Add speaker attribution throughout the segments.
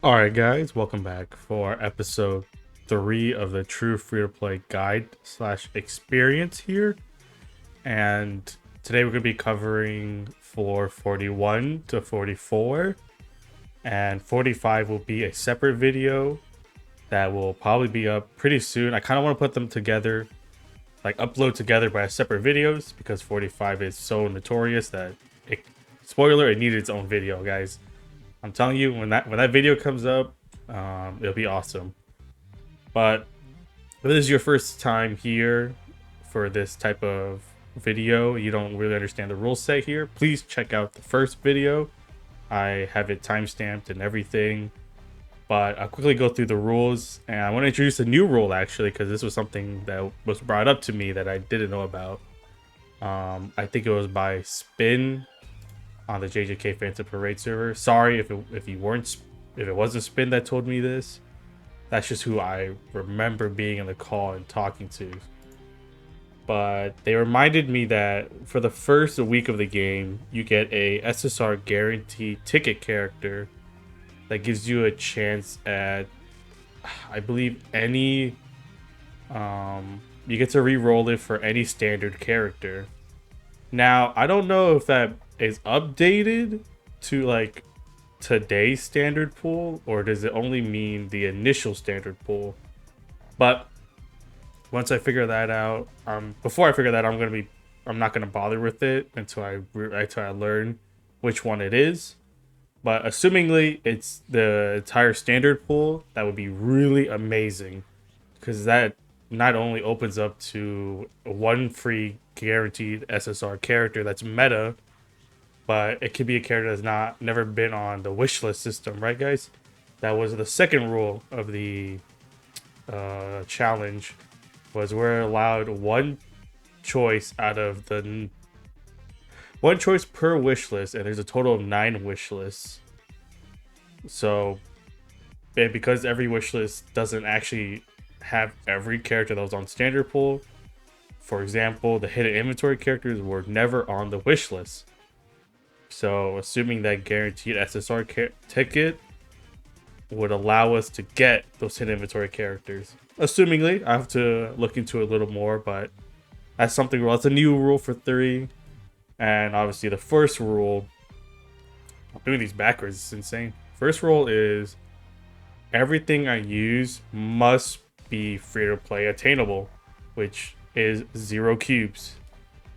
Speaker 1: Alright guys, welcome back for episode 3 of the True Free-to-Play Guide slash Experience here. And today we're going to be covering floor 41 to 44. And 45 will be a separate video that will probably be up pretty soon. I kind of want to put them together, like upload together by separate videos, because 45 is so notorious that spoiler, it needed its own video, guys. I'm telling you, when that video comes up, it'll be awesome. But if this is your first time here for this type of video, you don't really understand the rule set here, please check out the first video. I have it timestamped and everything. But I'll quickly go through the rules, and I want to introduce a new rule actually, because this was something that was brought up to me that I didn't know about. I think it was by Spin on the JJK Phantom Parade server. Sorry if it wasn't Spin that told me this. That's just who I remember being in the call and talking to. But they reminded me that for the first week of the game, you get a SSR guaranteed ticket character that gives you a chance at, I believe, any you get to re-roll it for any standard character. Now, I don't know if that is updated to like today's standard pool, or does it only mean the initial standard pool? But once I figure that out, before I figure that out, I'm not gonna bother with it until I learn which one it is. But assumingly it's the entire standard pool, that would be really amazing, because that not only opens up to one free guaranteed SSR character that's meta, but it could be a character that's never been on the wishlist system, right, guys? That was the second rule of the challenge, was we're allowed one choice one choice per wish list, and there's a total of 9 wish lists. So, and because every wish list doesn't actually have every character that was on standard pool, for example, the hidden inventory characters were never on the wish list. So, assuming that guaranteed SSR ticket would allow us to get those hidden inventory characters. Assumingly, I have to look into it a little more, but that's something. Well, it's a new rule for 3, and obviously the first rule. I'm doing these backwards. It's insane. First rule is everything I use must be free to play attainable, which is 0 cubes,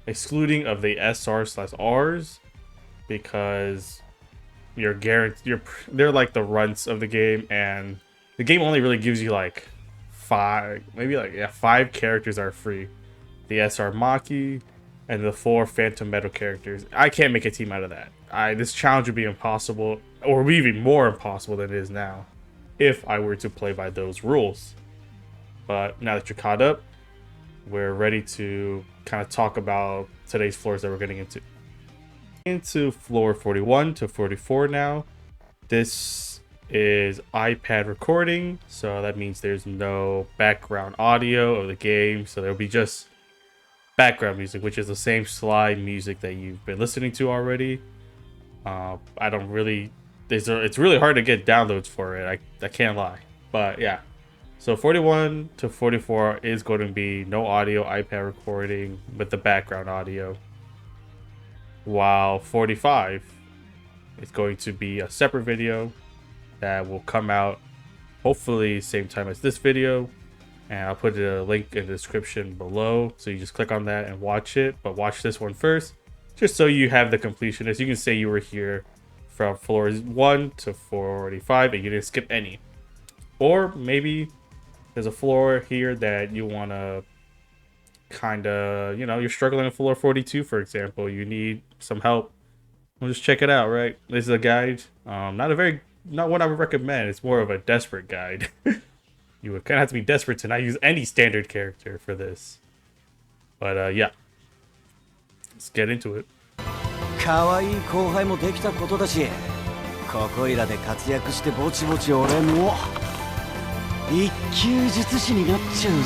Speaker 1: excluding of the SR/Rs, because you're guaranteed. They're like the runts of the game, and the game only really gives you like 5, maybe like, yeah, 5 characters are free. The SR Maki and the 4 Phantom Metal characters. I can't make a team out of that. This challenge would be impossible, or even more impossible than it is now, if I were to play by those rules. But now that you're caught up, we're ready to kind of talk about today's floors that we're getting into floor 41 to 44 now. This is iPad recording, so that means there's no background audio of the game, so there'll be just background music, which is the same slide music that you've been listening to already. I don't really, it's really hard to get downloads for it, I can't lie, but yeah. So 41 to 44 is going to be no audio, iPad recording with the background audio, while 45 is going to be a separate video that will come out hopefully same time as this video, and I'll put a link in the description below, so you just click on that and watch it. But watch this one first, just so you have the completionist. You can say you were here from floors 1 to 45 and you didn't skip any. Or maybe there's a floor here that you want to kind of, you're struggling in floor 42, for example. You need some help. Well, just check it out, right? This is a guide. Not one I would recommend. It's more of a desperate guide. You would kind of have to be desperate to not use any standard character for this. But yeah, let's get into it.
Speaker 2: 可愛い後輩もできたことだし、ここいらで活躍してぼちぼち俺も一級術師になっちゃうぞ。